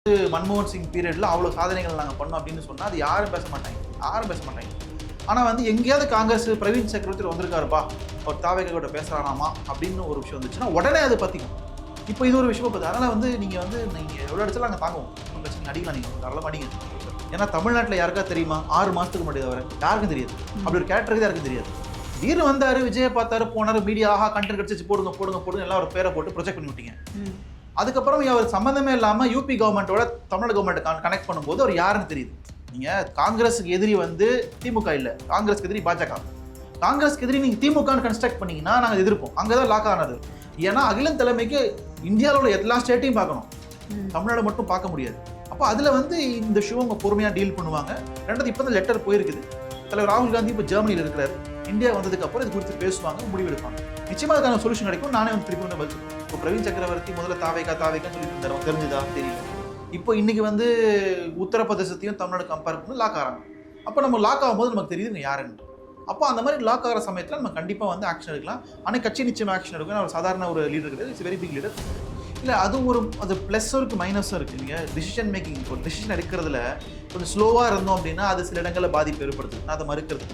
மன்மோகன் சிங் பீரியட்ல அவ்வளவு சாதனைகள் நாங்கள் பண்ணோம் அப்படின்னு சொன்னா அது யாரும் பேச மாட்டாங்க. ஆனா வந்து எங்கேயாவது காங்கிரஸ் பிரவீன் சக்கரவர்த்தி வந்திருக்காருப்பா அவர் தாவேகா கூட பேசுறானாமா அப்படின்னு ஒரு விஷயம் வந்துச்சுன்னா உடனே அது பத்திக்கும். இப்போ இது ஒரு விஷயம் பார்த்து அதனால வந்து நீங்க எவ்வளவு அடிச்சாலும் நாங்கள் தாங்குவோம். அடிக்கலாம் நீங்க தாராளமாக அடிங்க. ஏன்னா தமிழ்நாட்டில் யாருக்கா தெரியுமா 6 மாசத்துக்கு முன்னாடி வர யாருக்கும் தெரியாது. அப்படி ஒரு கேரக்டருக்கு யாருக்கும் தெரியாது. திடீர்னு வந்தாரு, விஜய பார்த்தாரு, போனாரு, மீடியா ஆஹா கண்டென்ட் கிடைச்சிச்சு, போடுங்க எல்லாம் ஒரு பேரை போட்டு ப்ரொஜெக்ட் பண்ணி விட்டீங்க. அதுக்கப்புறம் அவர் சம்மந்தமே இல்லாம யூபி கவர்மெண்டோட தமிழ்நாடு கவர்மெண்ட் கனெக்ட் பண்ணும்போது அவர் யாருன்னு தெரியுது. நீங்க காங்கிரஸுக்கு எதிரி வந்து திமுக இல்ல, காங்கிரஸ்க்கு எதிரி பாஜக. காங்கிரஸ்க்கு எதிரி நீங்க திமுக கன்ஸ்ட்ரக்ட் பண்ணீங்கன்னா நாங்க எதிர்ப்போம். அங்கதான் லாக் ஆனது. ஏன்னா அகிலன் தலைமைக்கு இந்தியாவோட எல்லா ஸ்டேட்டையும் பார்க்கணும், தமிழ்நாடு மட்டும் பார்க்க முடியாது. அப்போ அதுல வந்து இந்த ஷோ அவங்க பொறுமையா டீல் பண்ணுவாங்க. ரெண்டாவது இப்போ லெட்டர் போயிருக்குது. தலைவர் ராகுல் காந்தி இப்போ ஜெர்மனியில் இருக்கிறாரு. இந்தியா வந்ததுக்கு அப்புறம் இது குறித்து பேசுவாங்க, முடிவெடுப்பாங்க. நிச்சயமா அதுக்கான சொல்யூஷன் கிடைக்கும். நானே வந்து திருப்பி வந்து பதில் சொல்லுவேன். இப்போ பிரவீன் சக்கரவர்த்தி முதல்ல தாவேக்கான்னு சொல்லிட்டு இருந்தாரு, தெரிஞ்சுதா தெரியல. இப்போ இன்னைக்கு வந்து உத்தரப்பிரதேசத்தையும் தமிழ்நாடு கம்பேர் பண்ணி லாக் ஆகிறாங்க. அப்போ நம்ம லாக் ஆகும்போது நமக்கு தெரியுது யாருன்னு. அப்போ அந்த மாதிரி லாக் ஆகிற சமயத்தில் நம்ம கண்டிப்பாக வந்து ஆக்ஷன் எடுக்கலாம். ஆனால் கட்சி நிச்சயமாக ஆக்ஷன் எடுக்கும். அவர் சாதாரண ஒரு லீடர் கிடையாது, இட்ஸ் வெரி பிக் லீடர். இல்லை அது ப்ளஸ்ஸும் இருக்குது மைனஸும் இருக்குது. நீங்கள் டிசிஷன் மேக்கிங் ஒரு டிசிஷன் எடுக்கிறதுல கொஞ்சம் ஸ்லோவாக இருந்தோம் அப்படின்னா அது சில இடங்களில் பாதிப்பு ஏற்படுத்துது. நான் அதை மறுக்கிறது.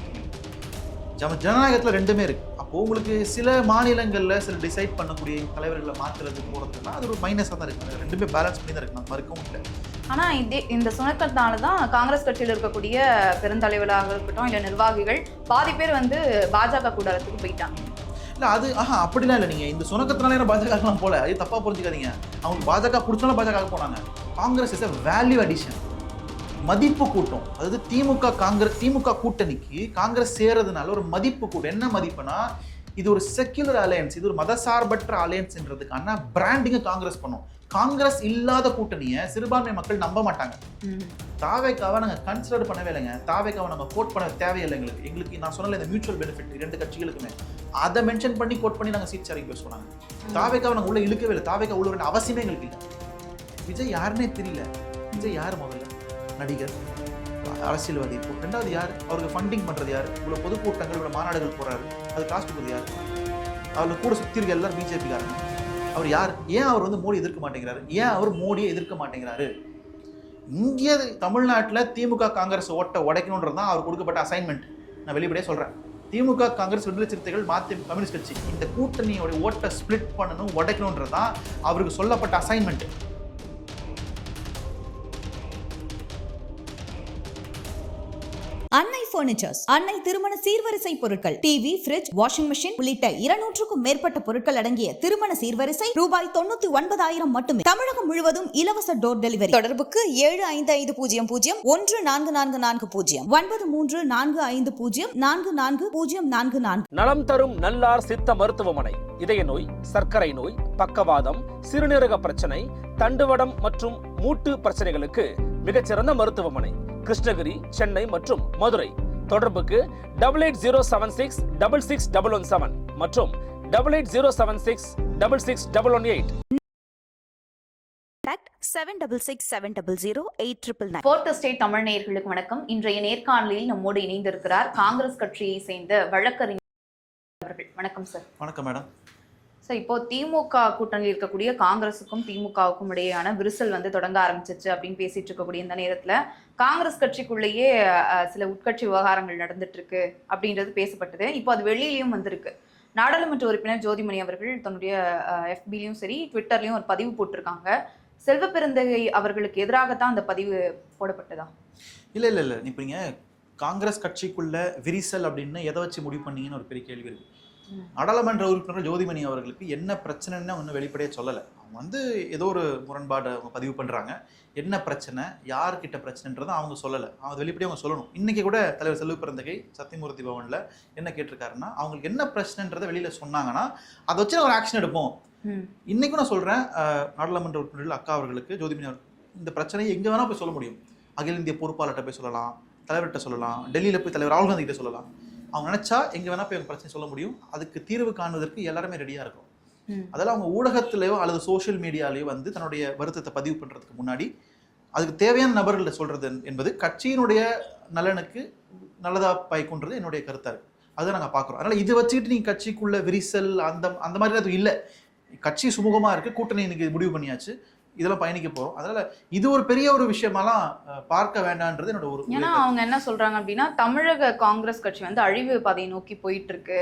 ஜனநாயகத்தில் ரெண்டுமே இருக்குது. அப்போது உங்களுக்கு சில மாநிலங்களில் சில டிசைட் பண்ணக்கூடிய தலைவர்களை மாற்றுறது போகிறதுனா அது ஒரு மைனஸாக தான் இருக்குது. ரெண்டுமே பேலன்ஸ் பண்ணி தான் இருக்குது, நான் மறுக்கவும் இல்லை. ஆனால் இந்த சுணக்கத்தால தான் காங்கிரஸ் கட்சியில் இருக்கக்கூடிய பெருந்தலைவராக இருக்கட்டும் இல்லை நிர்வாகிகள் பாதி பேர் வந்து பாஜக கூடாரத்துக்கு போயிட்டாங்க. இல்லை அது அப்படிலாம் இல்லை. நீங்கள் இந்த சுணக்கத்தினால பாஜகலாம் போல, அது தப்பாக புரிஞ்சுக்காதீங்க. அவங்க பாஜக பிடிச்சாலும் பாஜக போனாங்க. Congress is a value addition, மதிப்பு கூட்டம். அதாவது திமுக கூட்டணிக்கு காங்கிரஸ் சேரதுனால ஒரு மதிப்பு கூட்டம். என்ன மதிப்புனா இது ஒரு செக்யுலர் அலையன்ஸ், இது ஒரு மதசார்பற்ற அலையன்ஸ்ன்றதுக்கான பிராண்டிங்கை காங்கிரஸ் பண்ணும். காங்கிரஸ் இல்லாத கூட்டணியை சிறுபான்மை மக்கள் நம்ப மாட்டாங்க. தாவேக்காவை நாங்கள் கன்சிடர் பண்ணவே இல்லைங்க. தாவேக்காவை நாங்கள் கோட் பண்ண தேவையில்லை. எங்களுக்கு நான் சொன்னல இந்த மியூச்சுவல் பெனிஃபிட் 2 கட்சிகளுக்குமே அதை மென்ஷன் பண்ணி கோட் பண்ணி நாங்கள் சீட் ஷேரிங் பேசுவோம். தாவேக்காவை நாங்கள் உள்ள இழுக்கவே இல்லை. தாவேக்கா உள்ள வேண்டிய அவசியமே எங்களுக்கு இல்லை. விஜய் யாருன்னே தெரியல. விஜய் யார்? முதல்ல நடிகர், அரசியல்வாதி. இப்போ ரெண்டாவது யார்? அவருக்கு ஃபண்டிங் பண்ணுறது யார்? இவ்வளோ பொதுக்கூட்டங்கள், இவ்வளோ மாநாடுகள் போகிறாரு, அது காசு கொடுக்குறது யார்? அவருக்கு கூட சுற்றி இருக்க எல்லாரும் பிஜேபிக்காரங்க. அவர் யார்? ஏன் அவர் வந்து மோடி எதிர்க்க மாட்டேங்கிறாரு? ஏன் அவர் மோடியை எதிர்க்க மாட்டேங்கிறாரு? இங்கே தமிழ்நாட்டில் திமுக காங்கிரஸ் ஓட்டை உடைக்கணுன்றது தான் அவர் கொடுக்கப்பட்ட அசைன்மெண்ட். நான் வெளிப்படையே சொல்கிறேன். திமுக காங்கிரஸ் விடுதலை சிறுத்தைகள் மாற்றி கம்யூனிஸ்ட் கட்சி இந்த கூட்டணியோட ஓட்டை ஸ்பிளிட் பண்ணணும், உடைக்கணுன்றது தான் அவருக்கு சொல்லப்பட்ட அசைன்மெண்ட். அன்னை பர்னிச்சர்ஸ், அன்னை திருமண சீர்வரிசை பொருட்கள், டிவி, ஃபிரிட்ஜ், வாஷிங் மெஷின் உள்ளிட்ட 200க்கும் மேற்பட்ட பொருட்கள் அடங்கிய திருமண சீர்வரிசை ரூபாய் 99,000 மட்டுமே. தமிழகம் முழுவதும் இலவச டோர் டெலிவரி. தொடர்புக்கு 7550144440 9345044044. நலம் தரும் நல்லார் சித்த மருத்துவமனை. இதய நோய், சர்க்கரை நோய், பக்கவாதம், சிறுநீரக பிரச்சனை, தண்டுவடம் மற்றும் மூட்டு பிரச்சனைகளுக்கு மிகச்சிறந்த மருத்துவமனை. கிருஷ்ணகிரி, சென்னை மற்றும் மதுரை. தொடர்புக்கு 8807666117 மற்றும் 8807666118. 7667008999. ஃபோர்த் ஸ்டேட் தமிழ் நேயர்களுக்கு வணக்கம். இன்றைய நேர்காணலில் நம்மோடு இணைந்திருக்கிறார் காங்கிரஸ் கட்சியை சேர்ந்த வழக்கறிஞர் அவர்கள். வணக்கம் சார். வணக்கம் மேடம். சார், இப்போ திமுக கூட்டணியில் இருக்கக்கூடிய காங்கிரஸுக்கும் திமுகவுக்கும் இடையேயான விரிசல் வந்து தொடங்க ஆரம்பிச்சிச்சு அப்படின்னு பேசிட்டு இருக்கக்கூடிய இந்த நேரத்துல காங்கிரஸ் கட்சிக்குள்ளேயே சில உட்கட்சி விவகாரங்கள் நடந்துட்டு இருக்கு அப்படின்றது பேசப்பட்டது. இப்போ அது வெளியிலயும் வந்திருக்கு. நாடாளுமன்ற உறுப்பினர் ஜோதிமணி அவர்கள் தன்னுடைய FB-லயும் சரி ட்விட்டர்லயும் ஒரு பதிவு போட்டிருக்காங்க. செல்வ பெருந்தகை அவர்களுக்கு எதிராகத்தான் அந்த பதிவு போடப்பட்டதா? இல்லை. இப்போ நீங்கள் காங்கிரஸ் கட்சிக்குள்ள விரிசல் அப்படின்னு எதை வச்சு முடிவு பண்ணீங்கன்னு ஒரு பெரிய கேள்வி இருக்கு. நாடாளுமன்ற உறுப்பினர் ஜோதிமணி அவர்களுக்கு என்ன பிரச்சனைன்னு ஒன்றும் வெளிப்படையாக சொல்லலை. அவங்க வந்து ஏதோ ஒரு முரண்பாடு அவங்க பதிவு பண்ணுறாங்க. என்ன பிரச்சனை, யார்கிட்ட பிரச்சனைன்றதை அவங்க சொல்லலை. அவங்க வெளிப்படையாக அவங்க சொல்லணும். இன்றைக்கி கூட தலைவர் செல்வ பெருந்தகை சத்தியமூர்த்தி பவனில் என்ன கேட்டிருக்காருன்னா, அவங்களுக்கு என்ன பிரச்சனைன்றதை வெளியில் சொன்னாங்கன்னா அதை வச்சு ஒரு ஆக்ஷன் எடுப்போம். இன்றைக்கும் நான் சொல்கிறேன், நாடாளுமன்ற உறுப்பினர்கள் அக்கா அவர்களுக்கு ஜோதிமணி அவர்கள் இந்த பிரச்சனையை எங்கே வேணால் போய் சொல்ல முடியும். அகில இந்திய பொறுப்பாளர்கிட்ட போய் சொல்லலாம், தலைவர்கிட்ட சொல்லலாம், டெல்லியில் போய் தலைவர் ராகுல் காந்தி கிட்ட சொல்லலாம். அவங்க நினைச்சா எங்க வேணா போய் பிரச்சனை சொல்ல முடியும். அதுக்கு தீர்வு காணுவதற்கு எல்லாருமே ரெடியா இருக்கும். அதெல்லாம் அவங்க ஊடகத்திலேயோ அல்லது சோசியல் மீடியாலேயோ வந்து தன்னுடைய வருத்தத்தை பதிவு பண்றதுக்கு முன்னாடி அதுக்கு தேவையான நபர்கள்ட்ட சொல்றது என்பது கட்சியினுடைய நலனுக்கு நல்லதா பயக்குன்றது என்னுடைய கருத்தா இருக்கு. அதை நாங்கள் பார்க்குறோம். அதனால இதை வச்சுக்கிட்டு நீங்க கட்சிக்குள்ள விரிசல் அந்த மாதிரி அது இல்லை. கட்சி சுமூகமா இருக்கு. கூட்டணி இன்னைக்கு முடிவு பண்ணியாச்சு. இதெல்லாம் பயணிக்க போறோம். அதனால இது ஒரு பெரிய ஒரு விஷயமாலாம் பார்க்க வேண்டாம்ன்றது என்னோட ஒரு. ஏன்னா அவங்க என்ன சொல்றாங்க அப்படின்னா, தமிழக காங்கிரஸ் கட்சி வந்து அழிவு பாதையை நோக்கி போயிட்டு இருக்கு,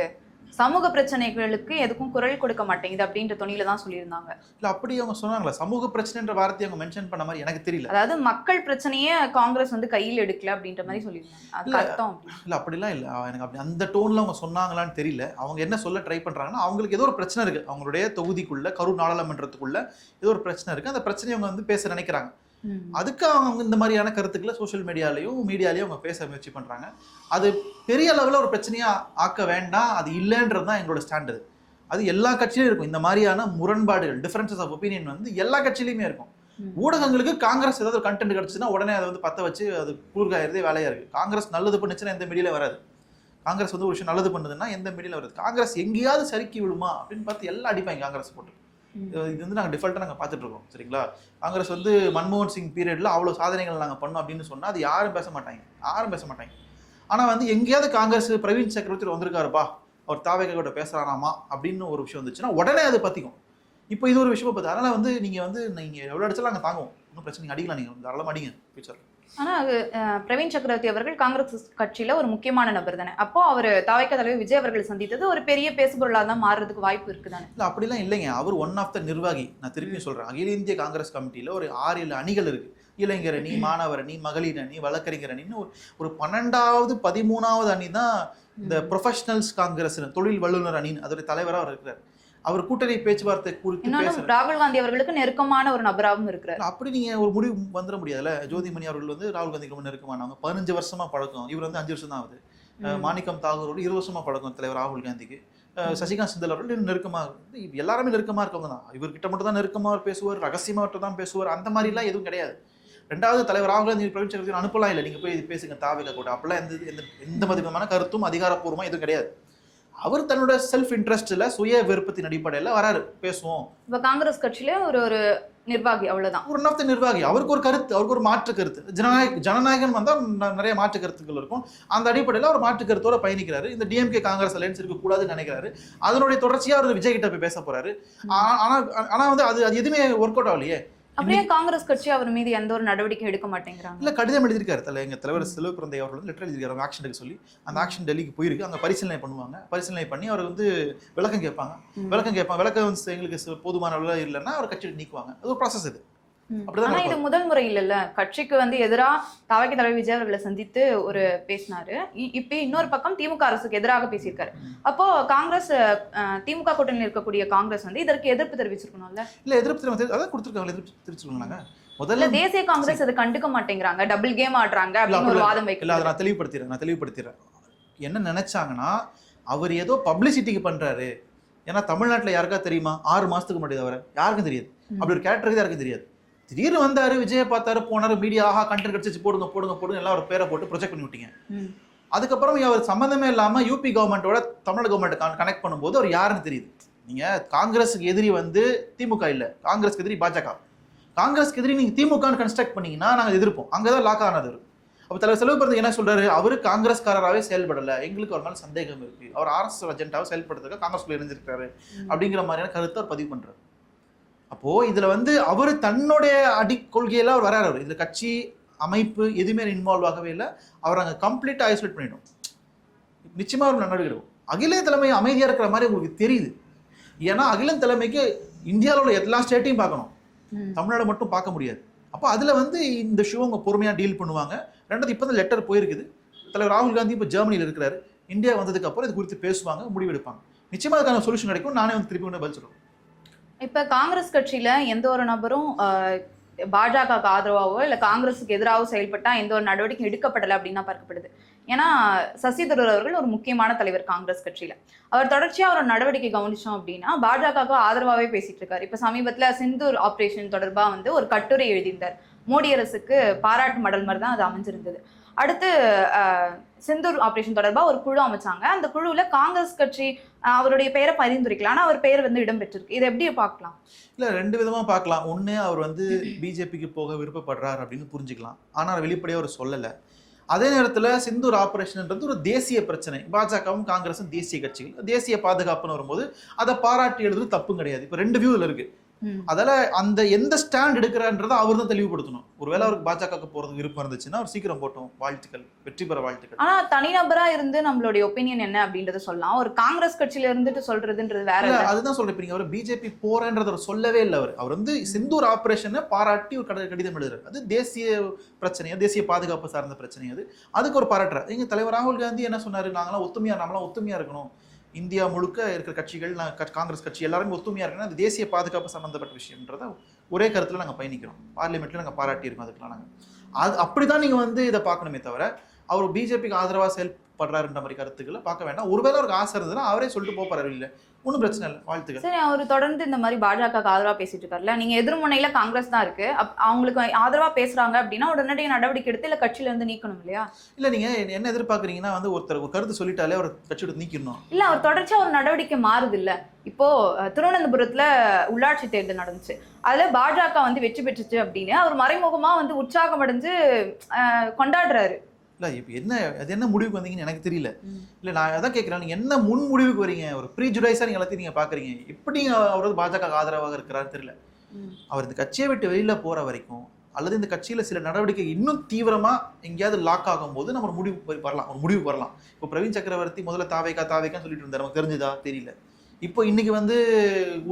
சமூக பிரச்சனைகளுக்கு எதுக்கும் குரல் கொடுக்க மாட்டேங்குது அப்படின்ற துணியில தான் சொல்லியிருந்தாங்க. இல்ல அப்படி அவங்க சொன்னாங்களா? சமூக பிரச்சனைன்ற வார்த்தையை அவங்க மென்ஷன் பண்ண மாதிரி எனக்கு தெரியல. அதாவது மக்கள் பிரச்சனையே காங்கிரஸ் வந்து கையில் எடுக்கல அப்படின்ற மாதிரி சொல்லியிருந்தாங்க. அது அர்த்தம் இல்ல அப்படிலாம் இல்ல. எனக்கு அப்படி அந்த டோன்ல அவங்க சொன்னாங்களான்னு தெரியல. அவங்க என்ன சொல்ல ட்ரை பண்றாங்கன்னா, அவங்களுக்கு ஏதோ ஒரு பிரச்சனை இருக்கு, அவங்களுடைய தொகுதிக்குள்ள கரூர் நாடாளுமன்றத்துக்குள்ள ஏதோ ஒரு பிரச்சனை இருக்கு, அந்த பிரச்சனையை அவங்க வந்து பேச நினைக்கிறாங்க. அதுக்கு அவங்க இந்த மாதிரியான கருத்துக்களை சோஷியல் மீடியாலையும் அவங்க பேச முயற்சி பண்றாங்க. அது பெரிய அளவில் ஒரு பிரச்சனையா ஆக்க வேண்டாம், அது இல்லைன்றது தான் எங்களோட ஸ்டாண்டர்டு. அது எல்லா கட்சியிலும் இருக்கும். இந்த மாதிரியான முரண்பாடுகள், டிஃபரன்சஸ் ஆஃப் ஒப்பீனியன் வந்து எல்லா கட்சியிலுமே இருக்கும். ஊடகங்களுக்கு காங்கிரஸ் ஏதாவது ஒரு கண்டென்ட் கிடைச்சுன்னா உடனே அதை வந்து பத்த வச்சு அது கூர்காயிறதே வேலையா இருக்கு. காங்கிரஸ் நல்லது பண்ணுச்சுன்னா எந்த மீடியால வராது. காங்கிரஸ் வந்து ஒரு விஷயம் நல்லது பண்ணுதுன்னா எந்த மீடியால வருது. காங்கிரஸ் எங்கேயாவது சறுக்கி விடுமா அப்படின்னு பார்த்து எல்லாம் அடிப்பாங்க காங்கிரஸ் போட்டு. இது வந்து நாங்கள் டிஃபால்ட்டாக நாங்கள் பார்த்துட்டு இருக்கோம். சரிங்களா? காங்கிரஸ் வந்து மன்மோகன் சிங் பீரியட்ல அவ்வளோ சாதனைகள் நாங்கள் பண்ணோம் அப்படின்னு சொன்னால் அது யாரும் பேச மாட்டாங்க. ஆனால் வந்து எங்கேயாவது காங்கிரஸ் பிரவீன் சக்கரவர்த்தி வந்திருக்காருப்பா, அவர் தாவேகா பேசுறாராமா அப்படின்னு ஒரு விஷயம் வந்துச்சுன்னா உடனே அது பற்றிக்கும். இப்போ இது ஒரு விஷயமா பார்த்து, அதனால் வந்து நீங்கள் எவ்வளோ அடிச்சாலும் நாங்கள் தாங்குவோம், ஒன்றும் பிரச்சனை அடிக்கலாம், நீங்கள் தாராளமாக அடிங்க ஃபியூச்சர். ஆனா அது பிரவீன் சக்கரவர்த்தி அவர்கள் காங்கிரஸ் கட்சியில ஒரு முக்கியமான நபர் தானே. அப்போ அவர் தாவேகா தலைவர் விஜய் அவர்களை சந்தித்தது ஒரு பெரிய பேசுபொருளா தான் மாறுறதுக்கு வாய்ப்பு இருக்குதானே? இல்ல அப்படிலாம் இல்லைங்க. அவர் ஒன் ஆஃப் த நிர்வாகி. நான் திருப்பியும் சொல்றேன், அகில இந்திய காங்கிரஸ் கமிட்டியில ஒரு 6-7 அணிகள் இருக்கு. இளைஞர் அணி, மாணவர் அணி, மகளிர் அணி, வழக்கறிஞர் அணின்னு ஒரு 12வது 13வது அணி தான் இந்த ப்ரொஃபஷனல்ஸ் காங்கிரஸ் தொழில் வல்லுநர் அணின்னு அதோட தலைவராக அவர் இருக்கிறார். அவர் கூட்டணி பேச்சுவார்த்தை குறித்து ராகுல் காந்தி அவர்களுக்கு நெருக்கமான ஒரு நபராகவும் இருக்கிறார். அப்படி நீங்க ஒரு முடிவு வந்துட முடியாதுல்ல. ஜோதிமணி அவர்கள் வந்து ராகுல் காந்திக்கு ரொம்ப நெருக்கமானவங்க. 15 வருஷமா பழக்கம். இவர் வந்து 5 வருஷம் தான் ஆகுது. மாணிக்கம் தாகூரோடு 20 வருஷமா பழக்கம் தலைவர் ராகுல் காந்திக்கு. சசிகாந்த் சிந்தல் அவர்கள் நெருக்கமாக, எல்லாருமே நெருக்கமா இருக்கவங்க தான். இவர்கிட்ட மட்டும் தான் நெருக்கமா பேசுவார், ரகசியமா தான் பேசுவார். அந்த மாதிரிலாம் எதுவும் கிடையாது. ரெண்டாவது தலைவர் ராகுல் காந்தி பிரவீன் சக்கரவர்த்தி அனுப்பலாம் இல்லை, நீங்க போய் பேசுங்க தாவேகா கூட, அப்பெல்லாம் எந்த விதமான கருத்தும் அதிகாரப்பூர்வமா எதுவும் கிடையாது. அவர் தன்னோட செல்ஃப் இன்ட்ரெஸ்ட்ல சுய விருப்பத்தின் அடிப்படையில் வராரு, பேசுவோம். இப்ப காங்கிரஸ் கட்சியில ஒரு நிர்வாகி, அவ்வளவுதான், ஒரு ஒன் ஆஃப் த நிர்வாகி. அவருக்கு ஒரு கருத்து, அவருக்கு ஒரு மாற்று கருத்து. ஜனநாயகன் வந்தால் நிறைய மாற்று கருத்துக்கள் இருக்கும். அந்த அடிப்படையில் அவர் மாற்று கருத்தோட பயணிக்கிறாரு. இந்த டிஎம்கே காங்கிரஸ் அலையன்ஸ் இருக்கக்கூடாதுன்னு நினைக்கிறாரு. அதனுடைய தொடர்ச்சியா அவர் விஜய் கிட்ட போய் பேச போறாரு. ஆனா வந்து அது எதுவுமே ஒர்க் அவுட் ஆகலையே. அப்படியே காங்கிரஸ் கட்சி அவர் மீது எந்த ஒரு நடவடிக்கை எடுக்க மாட்டேங்கிறாங்க. இல்ல கடிதம் எழுதியிருக்காரு எங்க தலைவர் செல்வ பிறந்தை அவர்கள் வந்து லெட்டர் எழுதியிருக்காரு ஆக்ஷன் எடுக்க சொல்லி. அந்த ஆக்ஷன் டெல்லிக்கு போயிருக்கு. அங்க பரிசீலனை பண்ணுவாங்க. பரிசீலனை பண்ணி அவர் வந்து விளக்கம் கேட்பாங்க. விளக்கம் வந்து எங்களுக்கு போதுமான அளவில் இல்லைன்னா அவர் கட்சியை நீக்குவாங்க. அது ஒரு ப்ராசஸ். இது ஆனா இது முதல் முறை இல்லைல்ல, கட்சிக்கு வந்து எதிராக தாவேகா தலைவர் விஜய் அவர்களை சந்தித்து ஒரு பேசினாரு. இப்ப இன்னொரு பக்கம் திமுக அரசுக்கு எதிராக பேசியிருக்காரு. அப்போ காங்கிரஸ், திமுக கூட்டணியில் இருக்கக்கூடிய காங்கிரஸ் வந்து இதற்கு எதிர்ப்பு தெரிவிச்சிருக்கணும்ல. இல்ல எதிர்ப்பு அதான் கொடுத்துருக்காங்க. எதிர்ப்பு தெரிவிச்சிருக்காங்க. முதல்ல தேசிய காங்கிரஸ் அதை கண்டுக்க மாட்டேங்கிறாங்க, டபுள் கேம் ஆடுறாங்க அப்படின்னு ஒரு வாதம் வைக்கல. அதை நான் தெளிவுபடுத்திடுறேன். என்ன நினைச்சாங்கன்னா, அவர் ஏதோ பப்ளிசிட்டிக்கு பண்றாரு. ஏன்னா தமிழ்நாட்டில் யாருக்கா தெரியுமா? 6 மாசத்துக்கு முன்னாடி அவரை யாருக்கும் தெரியாது. அப்படி ஒரு கேரக்டருக்கு யாருக்கும் தெரியாது. திடீர்னு வந்தாரு, விஜய பார்த்தாரு, போனாரு, மீடியா ஆஹா கண்டென்ட் கிடைச்சிச்சு, போடுங்க எல்லாம் ஒரு பேரை போட்டு ப்ரொஜெக்ட் பண்ணி விட்டீங்க. அதுக்கப்புறம் அவர் சம்மந்தமே இல்லாம யூபி கவர்மெண்டோட தமிழக கவர்மெண்ட் கனெக்ட் பண்ணும்போது அவர் யாருன்னு தெரியுது. நீங்க காங்கிரஸுக்கு எதிரி வந்து திமுக இல்ல, காங்கிரஸ்க்கு எதிரி பாஜக. காங்கிரஸ்க்கு எதிரி நீங்க திமுகன்னு கன்ஸ்ட்ரக்ட் பண்ணீங்கன்னா நாங்க எதிர்ப்போம். அங்கதான் லாக் ஆனது. அப்ப தலைவர் செல்வ பிறந்தை என்ன சொல்றாரு? அவரு காங்கிரஸ்காரராகவே செயல்படல, எங்களுக்கு ஒரு மேல சந்தேகம் இருக்கு, அவர் RSS ஏஜென்ட்டாவை செயல்படுறதுக்கு காங்கிரஸ்ல இணைஞ்சிருக்காரு அப்படிங்கிற மாதிரியான கருத்தை அவர் பதிவு பண்றாரு. அப்போ இதுல வந்து அவரு தன்னுடைய கொள்கையில அவர் வராரு. இதுல கட்சி அமைப்பு எதுவுமே இன்வால்வ் ஆகவே இல்லை. அவர் அங்க கம்ப்ளீட்டா ஐசோலேட் பண்ணிடும். நிச்சயமா ஒரு நடவடிக்கை. அகில தலைமை அமைதியா இருக்கிற மாதிரி உங்களுக்கு தெரியுது. ஏன்னா அகில தலைமைக்கு இந்தியாவில் உள்ள எல்லா ஸ்டேட்டையும் பார்க்கணும், தமிழ்நாடு மட்டும் பார்க்க முடியாது. அப்போ அதுல வந்து இந்த ஷோ அவங்க பொறுமையா டீல் பண்ணுவாங்க. ரெண்டாவது இப்போ தான் லெட்டர் போயிருக்குது. தலைவர் ராகுல் காந்தி இப்போ ஜெர்மனியில் இருக்கிறாரு. இந்தியா வந்ததுக்கு அப்புறம் இது குறித்து பேசுவாங்க, முடிவெடுப்பாங்க. நிச்சயமா அதுக்கான சொல்யூஷன் கிடைக்கும். நானே வந்து திருப்பி பதில் சொல்றேன். இப்ப காங்கிரஸ் கட்சியில எந்த ஒரு நபரும் பாஜகவுக்கு ஆதரவாவோ இல்ல காங்கிரஸுக்கு எதிராகவோ செயல்பட்டா எந்த ஒரு நடவடிக்கை எடுக்கப்படலை அப்படின்னு தான் பார்க்கப்படுது. ஏன்னா சசி தரூர் அவர்கள் ஒரு முக்கியமான தலைவர் காங்கிரஸ் கட்சியில. அவர் தொடர்ச்சியா ஒரு நடவடிக்கை கவனிச்சோம் அப்படின்னா பாஜகவுக்கு ஆதரவாகவே பேசிட்டு இருக்காரு. இப்ப சமீபத்துல சிந்தூர் ஆபரேஷன் தொடர்பா வந்து ஒரு கட்டுரை எழுதியிருந்தார். மோடி அரசுக்கு பாராட்டு மடல் மாதிரி தான் அது அமைஞ்சிருந்தது. அடுத்து சிந்தூர் ஆபரேஷன் தொடர்பா ஒரு குழு அமைச்சாங்க. அந்த குழுவுல காங்கிரஸ் கட்சி அவருடைய பெயரை பரிந்துரைக்கலாம், ஆனா அவர் பெயர் வந்து இடம் பெற்றிருக்கு. இதை எப்படி பார்க்கலாம்? இல்ல 2 விதமா பார்க்கலாம். ஒண்ணு, அவர் வந்து பிஜேபிக்கு போக விருப்பப்படுறார் அப்படின்னு புரிஞ்சுக்கலாம். ஆனால் வெளிப்படையா அவர் சொல்லலை. அதே நேரத்தில் சிந்தூர் ஆபரேஷன்ன்றது ஒரு தேசிய பிரச்சனை. பாஜகவும் காங்கிரஸும் தேசிய கட்சிகள், தேசிய பாதுகாப்புன்னு வரும்போது அதை பாராட்டி எழுதுறது தப்பும் கிடையாது. இப்போ 2 வியூவில் இருக்கு. அதால அந்த எந்த ஸ்டாண்ட் எடுக்கிறான்றதை அவர் தான் தெளிவுபடுத்தணும். ஒருவேளை அவருக்கு பாஜக போறது விருப்பம் இருந்துச்சுன்னா அவர் சீக்கிரம் போட்டோம், வாழ்த்துக்கள், வெற்றி பெற வாழ்த்துக்கள். ஆனா தனிநபரா இருந்து நம்மளுடைய ஒப்பீனியன் என்ன அப்படின்றத சொல்லலாம். ஒரு காங்கிரஸ் கட்சியில இருந்துட்டு சொல்றதுன்றது வேற. அதுதான் சொல்றேன். இப்ப அவர் பிஜேபி போறேன்றத சொல்லவே இல்லை. அவர் வந்து சிந்தூர் ஆபரேஷனை பாராட்டி ஒரு கடிதம் எழுதுறாரு. அது தேசிய பிரச்சனையா, தேசிய பாதுகாப்பு சார்ந்த பிரச்சனை. அதுக்கு ஒரு பாராட்டுறாரு. எங்க தலைவர் ராகுல் காந்தி என்ன சொன்னாரு, நாங்களாம் ஒத்துமையா இருக்கணும், இந்தியா முழுக்க இருக்கிற கட்சிகள், காங்கிரஸ் கட்சி எல்லாருமே ஒத்துமையா இருக்கணும், அது தேசிய பாதுகாப்பு சம்பந்தப்பட்ட விஷயம்ன்றத ஒரே கருத்துல நாங்க பயணிக்கிறோம், பார்லிமெண்ட்ல நாங்க பாராட்டி இருக்கோம். அதுக்கெல்லாம் நாங்க அப்படிதான் நீங்க வந்து இதை பார்க்கணுமே தவிர அவர் பிஜேபிக்கு ஆதரவா செயல்படுறாருன்ற மாதிரி கருத்துக்களை பார்க்க வேண்டாம். ஒருவேளை அவருக்கு ஆசை இருந்ததுன்னா அவரே சொல்லிட்டு போறாரு, இல்ல ஒன்றும் பிரச்சனை இல்லை, வாழ்த்துக்கள். சரி, அவர் தொடர்ந்து இந்த மாதிரி பாஜக ஆதரவா பேசிட்டு இருக்காருல்ல, நீங்க எதிர்முனையில காங்கிரஸ் தான் இருக்கு, அவங்களுக்கு ஆதரவா பேசுறாங்க அப்படின்னா உடனடியாக நடவடிக்கை எடுத்து இல்ல கட்சியில இருந்து நீக்கணும் இல்லையா? இல்ல நீங்க என்ன எதிர்பார்க்கறீங்கன்னா வந்து ஒருத்தர் ஒரு கருத்து சொல்லிட்டாலே அவர் கட்சியோட நீக்கணும் இல்ல, அவர் தொடர்ச்சியா ஒரு நடவடிக்கை மாறுது இல்ல. இப்போ திருவனந்தபுரத்துல உள்ளாட்சி தேர்தல் நடந்துச்சு, அதுல பாஜக வந்து வெற்றி பெற்றுச்சு அப்படின்னு அவர் மறைமுகமா வந்து உற்சாகம் அடைஞ்சு கொண்டாடுறாரு. இல்லை இப்போ அது என்ன முடிவுக்கு வந்தீங்கன்னு எனக்கு தெரியல. இல்லை நான் அதான் கேட்குறேன், நீங்கள் என்ன முன் முடிவுக்கு வரீங்க? ஒரு ப்ரீஜுடைஸாக நீங்கள் எல்லாத்தையும் நீங்கள் பார்க்குறீங்க. எப்படி அவர் வந்து பாஜக ஆதரவாக இருக்கிறாரு தெரியல. அவர் இந்த கட்சியை விட்டு வெளியில் போகிற வரைக்கும் அல்லது இந்த கட்சியில் சில நடவடிக்கை இன்னும் தீவிரமாக எங்கேயாவது லாக் ஆகும்போது நம்ம ஒரு முடிவுக்கு வரலாம். இப்போ பிரவீன் சக்கரவர்த்தி முதல்ல தாவேக்கான்னு சொல்லிட்டு இருந்தார், நமக்கு தெரிஞ்சுதா தெரியல. இப்போ இன்னைக்கு வந்து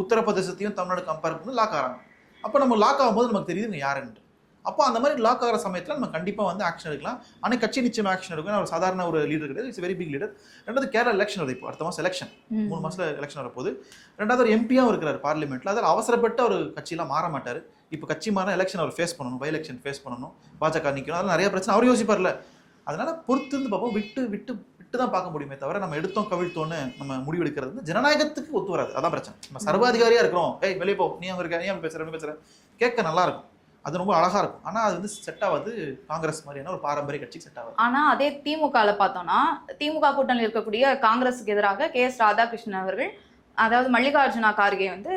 உத்தரப்பிரதேசத்தையும் தமிழ்நாடு கம்பேர் பண்ணி லாக் ஆகிறாங்க. அப்போ நம்ம லாக் ஆகும்போது நமக்கு தெரியுதுங்க யாருன்ட்டு. அப்போ அந்த மாதிரி லாக் ஆகிற சமயத்தில் நம்ம கண்டிப்பாக வந்து ஆக்ஷன் எடுக்கலாம். ஆனால் கட்சி நிச்சயமாக ஆக்ஷன் எடுக்கும். அவர் சாதாரண ஒரு லீடர் கிடையாது, இட்ஸ் வெரி பிக் லீடர். ரெண்டாவது கேரளா எலெக்ஷன் வருது, இப்போ அடுத்த மாதம் எலெக்ஷன், 3 மாதத்தில் எலெக்ஷன் வரப்போகுது. ரெண்டாவது ஒரு எம்பியாக இருக்கிறார் பார்லிமெண்ட்டில். அதில் அவசரப்பட்டு அவர் கட்சியெலாம் மாற மாட்டார். இப்போ கட்சி மாறினா எலெக்ஷன் அவர் ஃபேஸ் பண்ணணும், பை எலெக்ஷன் ஃபேஸ் பண்ணணும், பாஜக நிற்கணும், அதெல்லாம் நிறைய பிரச்சனை அவர் யோசிப்பார்ல. அதனால பொறுத்து இருந்து பார்ப்போம். விட்டு தான் பார்க்க முடியுமே தவிர நம்ம எடுத்தோம் கவிழ்த்தோன்னு நம்ம முடிவு எடுக்கிறது வந்து ஜனநாயகத்துக்கு ஒத்து வராது. அதான் பிரச்சனை. நம்ம சர்வாதிகாரியாக இருக்கிறோம், வெளியே போ, நீ அங்கே இருக்க, நீ பேசுகிறேன் கேட்க நல்லா இருக்கும், அது ரொம்ப அழகா இருக்கும். ஆனா அது வந்து செட் ஆகாது காங்கிரஸ் மாதிரியான ஒரு பாரம்பரிய கட்சிக்கு செட் ஆகாது. ஆனா அதே திமுகல பார்த்தோம்னா, திமுக கூட்டணியில் இருக்கக்கூடிய காங்கிரஸுக்கு எதிராக KS ராதாகிருஷ்ணன் அவர்கள், அதாவது மல்லிகார்ஜுனா கார்கே வந்து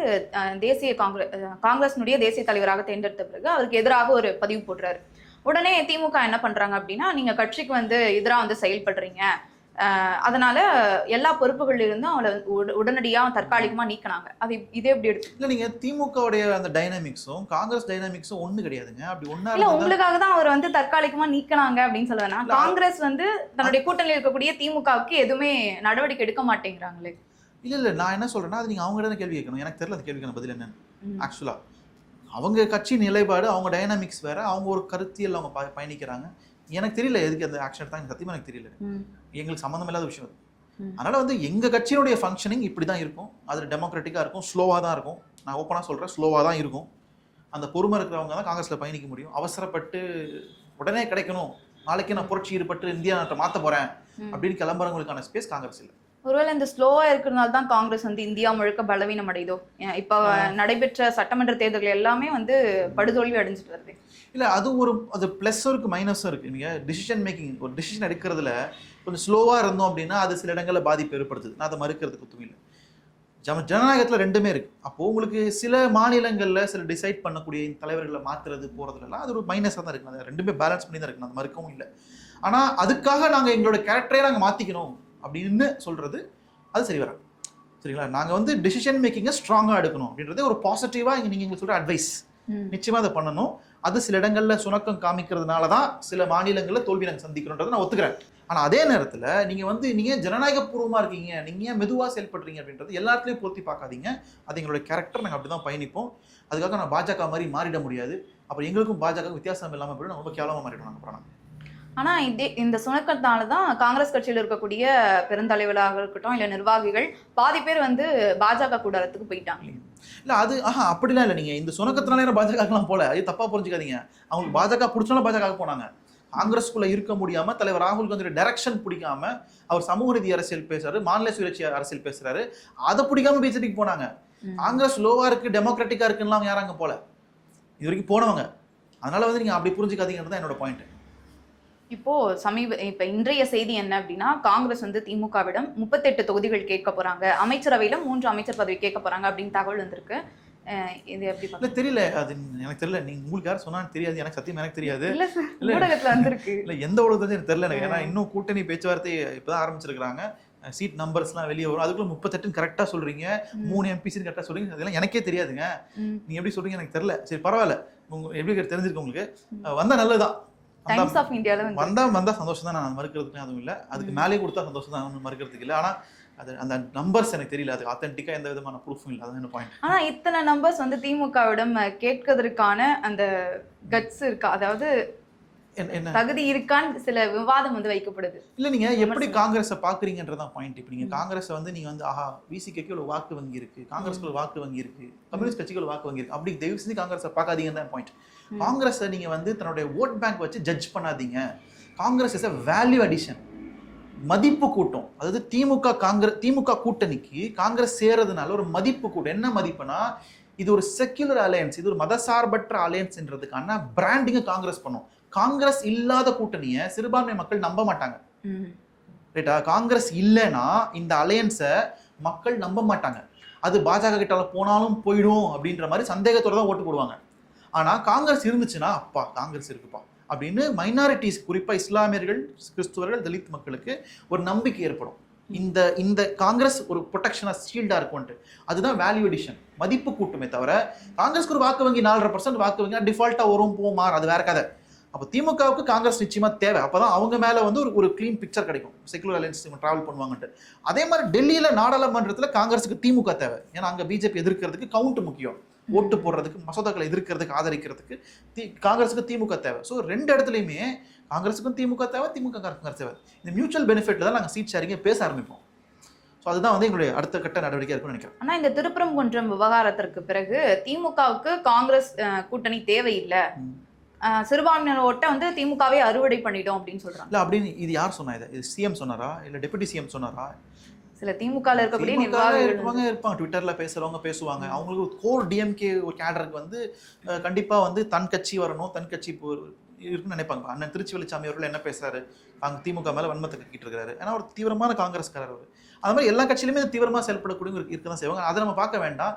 தேசிய காங்கிரஸினுடைய தேசிய தலைவராக தேர்ந்தெடுத்த பிறகு அவருக்கு எதிராக ஒரு பதிவு போடுறாரு. உடனே திமுக என்ன பண்றாங்க அப்படின்னா, நீங்க கட்சிக்கு வந்து எதிராக வந்து செயல்படுறீங்க, அதனால எல்லா பொறுப்புகள் இருந்தும் அவளை உடனடியாக தற்காலிகமா நீக்கினாங்க. அது இதே எப்படி எடுத்து இல்ல நீங்க திமுகவுடைய அந்த டைனாமிக்ஸும் காங்கிரஸ் டைனாமிக்ஸும் ஒண்ணு கிடையாதுங்க. அப்படி ஒண்ணா இல்ல, உங்களுக்காக தான் அவர் வந்து தற்காலிகமா நீக்கினாங்க அப்படின்னு சொல்லுவேன்னா, காங்கிரஸ் வந்து தன்னுடைய கூட்டணியில் இருக்கக்கூடிய திமுகவுக்கு எதுவுமே நடவடிக்கை எடுக்க மாட்டேங்கிறாங்களே. இல்ல நான் என்ன சொல்றேன்னா, அது நீங்க அவங்க கிட்ட கேள்வி கேட்கணும். எனக்கு தெரியல அந்த கேள்விக்கான பதில் என்னன்னு. ஆக்சுவலா அவங்க கட்சி நிலைப்பாடு, அவங்க டைனாமிக்ஸ் வேற, அவங்க ஒரு கருத்தியல் அவங்க பயணிக்கிறாங்க. எனக்கு தெரியல எதுக்கு அந்த ஆக்ஷன் எடுத்தாங்க, சத்தியமா எனக்கு தெரியல. எங்களுக்கு சம்மந்தம் இல்லாத விஷயம். அதனால வந்து எங்க கட்சியினுடைய ஃபங்க்ஷனிங் இப்படிதான் இருக்கும். அது டெமோக்ராட்டிக்கா இருக்கும், ஸ்லோவா தான் இருக்கும். நான் ஓப்பனா சொல்றேன், ஸ்லோவா தான் இருக்கும். அந்த பொறுமை இருக்கிறவங்க தான் காங்கிரஸ்ல பயணிக்க முடியும். அவசரப்பட்டு உடனே கிடைக்கணும், நாளைக்கு நான் புரட்சி ஈடுபட்டு இந்தியா நாட்டை மாற்ற போறேன் அப்படின்னு கிளம்புறவங்களுக்கான ஸ்பேஸ் காங்கிரஸ் இல்லை. ஒருவேளை இந்த ஸ்லோவா இருக்கிறதுனால தான் காங்கிரஸ் வந்து இந்தியா முழுக்க பலவீனம் அடையுதோ? இப்ப நடைபெற்ற சட்டமன்ற தேர்தல்கள் எல்லாமே வந்து படுதோல்வி அடைஞ்சிட்டு வருது. இல்ல அது பிளஸும் இருக்கு, மைனஸும் இருக்கு. நீங்க டிசிஷன் மேக்கிங், ஒரு டிசிஷன் எடுக்கிறதுல கொஞ்சம் ஸ்லோவா இருந்தோம் அப்படின்னா அது சில இடங்களில் பாதிப்பு ஏற்படுத்துது. நான் அதை மறுக்கிறதுக்கு ஒத்துமை இல்லை. ஜனநாயகத்துல ரெண்டுமே இருக்கு. அப்போ உங்களுக்கு சில மாநிலங்கள்ல சில டிசைட் பண்ணக்கூடிய தலைவர்களை மாத்துறது போறதுலாம் அது ஒரு மைனஸாக தான் இருக்கு. அது ரெண்டுமே பேலன்ஸ் பண்ணி தான் இருக்கு, அது மறுக்கவும் இல்லை. ஆனா அதுக்காக நாங்க எங்களோட கேரக்டரே நாங்க மாத்திக்கணும் அப்படின்னு சொல்றது அது சரி வராது. சரிங்களா? நாங்க வந்து டிசிஷன் மேக்கிங்கை ஸ்ட்ராங்கா எடுக்கணும் அப்படின்றது ஒரு பாசிட்டிவா நீங்க எங்களுக்கு சொல்ற அட்வைஸ். நிச்சயமா அதை பண்ணணும். அது சில இடங்கள்ல சுணக்கம் காமிக்கிறதுனால தான் சில மாநிலங்களில் தோல்வி நாங்கள் சந்திக்கிறோன்றதை நான் ஒத்துக்கிறேன். ஆனா அதே நேரத்துல நீங்க ஜனநாயக பூர்வமா இருக்கீங்க, நீங்க ஏன் மெதுவா செயல்படுறீங்க அப்படின்றது எல்லாத்துலயும் பொருத்தி பார்க்காதீங்க. அது எங்களுடைய கேரக்டர், நாங்கள் அப்படிதான் பயணிப்போம். அதுக்காக நான் பாஜக மாதிரி மாறிட முடியாது. அப்புறம் எங்களுக்கும் பாஜக வித்தியாசம் இல்லாமல் போய் ரொம்ப கேவலமா மாறிடும் நாங்கள் போறோம். ஆனா இந்த சுணக்கத்தால தான் காங்கிரஸ் கட்சியில் இருக்கக்கூடிய பெருந்தலைவர்களாக இருக்கட்டும் இல்ல நிர்வாகிகள் பாதி பேர் வந்து பாஜக கூடாரத்துக்கு போயிட்டாங்க. இல்ல அது அப்படிலாம் இல்லை. நீங்க இந்த சுணக்கத்தினால பாஜகலாம் போல, அது தப்பா புரிஞ்சுக்காதீங்க. அவங்களுக்கு பாஜக பிடிச்சாலும் பாஜக போனாங்க. காங்கிரஸ்குள்ள இருக்க முடியாம தலைவர் ராகுல் காந்தியோட டைரக்ஷன் பிடிக்காம அவர் சமூக நீதி அரசியல் பேசுறாரு, மாநில சுயேட்சை அரசியல் பேசுறாரு, அதை பிடிக்காம பிஜேபிக்கு போனாங்க. காங்கிரஸ் லோவா இருக்கு, டெமோக்ராட்டிக்கா இருக்குன்னு அவங்க யாராங்க போல இது வரைக்கும் போனவங்க. அதனால வந்து நீங்க அப்படி புரிஞ்சுக்காதீங்கன்னு தான் என்னோட பாயிண்ட். இப்போ இப்ப இன்றைய செய்தி என்ன அப்படின்னா, காங்கிரஸ் வந்து திமுகவிடம் 38 தொகுதிகள் கேட்க போறாங்க, அமைச்சரவையில 3 அமைச்சர் பதவி கேட்க போறாங்க அப்படின்னு தகவல் வந்திருக்கு. இது எப்படி தெரியல, அது எனக்கு தெரியல. நீங்க உங்களுக்கு யாரும் சொன்னான்னு தெரியாது, எனக்கு சத்தியம் எனக்கு தெரியாது. ஊடகத்துல வந்திருக்கு. இல்ல எந்த ஊடகத்துல எனக்கு தெரியல எனக்கு. ஏன்னா இன்னும் கூட்டணி பேச்சுவார்த்தை இப்பதான் ஆரம்பிச்சிருக்காங்க. சீட் நம்பர்ஸ்லாம் வெளியே வரும். அதுக்குள்ள 38 கரெக்டா சொல்றீங்க, 3 எம்பிசின்னு கரெக்டா சொல்றீங்க. அதெல்லாம் எனக்கே தெரியாதுங்க. நீங்க எப்படி சொல்றீங்க எனக்கு தெரியல. சரி பரவாயில்ல, எப்படி தெரிஞ்சிருக்கு உங்களுக்கு, வந்தா நல்லதுதான். டைம்ஸ் ஆஃப் இந்தியால வந்தா சந்தோஷம் தான். நான் மறுக்கிறதுக்கு அதுவும் இல்லை, அதுக்கு மேலே கொடுத்தா சந்தோஷம் தான், மறுக்கிறதுக்கு இல்லை. ஆனா அது அந்த நம்பர்ஸ் எனக்கு தெரியல, அது ஆத்தென்டிக்கா எந்த விதமான ப்ரூஃபும் இல்லை. அதான் பாயிண்ட். ஆனா இத்தனை நம்பர்ஸ் வந்து திமுகவிடம் கேட்கறதுக்கான அந்த கட்ஸ் இருக்கா, அதாவது என்ன தகுதி இருக்கான்னு சில விவாதம் வந்து வைக்கப்படுது. இல்ல நீங்க எப்படி காங்கிரஸை பாக்குறீங்கன்றதான் பாயிண்ட். இப்போ நீங்க காங்கிரஸ் வந்து நீங்க வந்து ஆஹா விசிகேக்கு ஒரு வாக்கு வங்கி இருக்கு, காங்கிரஸ்க்கு ஒரு வாக்கு வங்கி இருக்கு, கம்யூனிஸ்ட் கட்சிக்கு ஒரு வாக்கு வங்கி இருக்கு, அப்படி தயவு செஞ்சு காங்கிரஸை பார்க்காதீங்கன்னு தான் பாயிண்ட். காங்கிரஸை நீங்க வந்து தன்னுடைய ஓட் பேங்க் வச்சு ஜட்ஜ் பண்ணாதீங்க. Congress is a value addition, மதிப்பு கூட்டம். அதாவது திமுக கூட்டணிக்கு காங்கிரஸ் சேர்றதுனால ஒரு மதிப்பு கூட்டம். என்ன மதிப்புனா, இது ஒரு செக்யுலர் அலையன்ஸ், இது ஒரு மதசார்பற்ற அலையன்ஸ்ன்றதுக்கான பிராண்டிங்கை காங்கிரஸ் பண்ணும். காங்கிரஸ் இல்லாத கூட்டணியை சிறுபான்மை மக்கள் நம்ப மாட்டாங்க. ரைட்டா? காங்கிரஸ் இல்லைன்னா இந்த அலையன்ஸை மக்கள் நம்ப மாட்டாங்க. அது பாஜக கிட்ட போனாலும் போயிடும் அப்படின்ற மாதிரி சந்தேகத்தோட தான் ஓட்டு போடுவாங்க. ஆனா காங்கிரஸ் இருந்துச்சுன்னா அப்பா காங்கிரஸ் இருக்குப்பா அப்படின்னு மைனாரிட்டிஸ், குறிப்பா இஸ்லாமியர்கள், கிறிஸ்துவர்கள், தலித் மக்களுக்கு ஒரு நம்பிக்கை ஏற்படும். இந்த காங்கிரஸ் ஒரு ப்ரொடெக்ஷனா ஷீல்டா இருக்கும்ட்டு. அதுதான் வேல்யூ எடிஷன், மதிப்பு கூட்டுமே தவிர காங்கிரஸ்க்கு ஒரு வாக்கு வங்கி 4.5% வாக்கு வங்கி டிஃபால்ட்டா வரும் போமாறு, அது வேற கதை. அப்போ திமுகவுக்கு காங்கிரஸ் நிச்சயமா தேவை. அப்பதான் அவங்க மேல வந்து ஒரு கிளீன் பிக்சர் கிடைக்கும், செகுலர் அலையன்ஸ் டிராவல் பண்ணுவாங்கன்ட்டு. அதே மாதிரி டெல்லியில நாடாளுமன்றத்தில் காங்கிரஸுக்கு திமுக தேவை. ஏன்னா அங்க பிஜேபி எதிர்க்கிறதுக்கு கவுண்ட் முக்கியம், ஓட்டு போடுறதுக்கு, மசோதாக்களை எதிர்க்கிறதுக்கு, ஆதரிக்கிறதுக்கு காங்கிரஸுக்கு திமுக தேவை. ஸோ 2 இடத்துலையுமே காங்கிரஸுக்கும் திமுக தேவை, திமுக காங்கிரஸ் தேவை. இந்த மியூச்சுவல் பெனிஃபிட்ல தான் நாங்கள் சீட் ஷேரிங்கை பேச ஆரம்பிப்போம். ஸோ அதுதான் வந்து எங்களுடைய அடுத்த கட்ட நடவடிக்கை இருக்குன்னு நினைக்கிறேன். ஆனால் இந்த திருப்பரங்குன்றம் விவகாரத்திற்கு பிறகு திமுகவுக்கு காங்கிரஸ் கூட்டணி தேவையில்லை, சிறுபான்மையினர் ஓட்ட வந்து திமுகவே அறுவடை பண்ணிடும் அப்படின்னு சொல்றாங்க. இல்ல அப்படின்னு இது யார் சொன்னா? இது சிஎம் சொன்னாரா இல்ல டெபுட்டி சிஎம் சொன்னாரா? சில திமுகல இருக்கக்கூடிய இருப்பாங்க ட்விட்டர்ல பேசுறவங்க பேசுவாங்க. அவங்களுக்கு கோர் டிஎம்கே ஒரு கேடருக்கு வந்து கண்டிப்பா வந்து தன் கட்சி வரணும், தன் கட்சி இருக்குன்னு நினைப்பாங்க. அண்ணன் திருச்சி வெளிச்சாமி அவர்கள் என்ன பேசுறாரு, அங்க திமுக மேல வன்மத்தை கக்கிட்டு இருக்காரு. ஏன்னா ஒரு தீவிரமான காங்கிரஸ்காரர் அவர். அது மாதிரி எல்லா கட்சியிலுமே தீவிரமா செயல்படக்கூடிய இருக்கதான் செய்வாங்க. அதை நம்ம பார்க்க வேண்டாம்.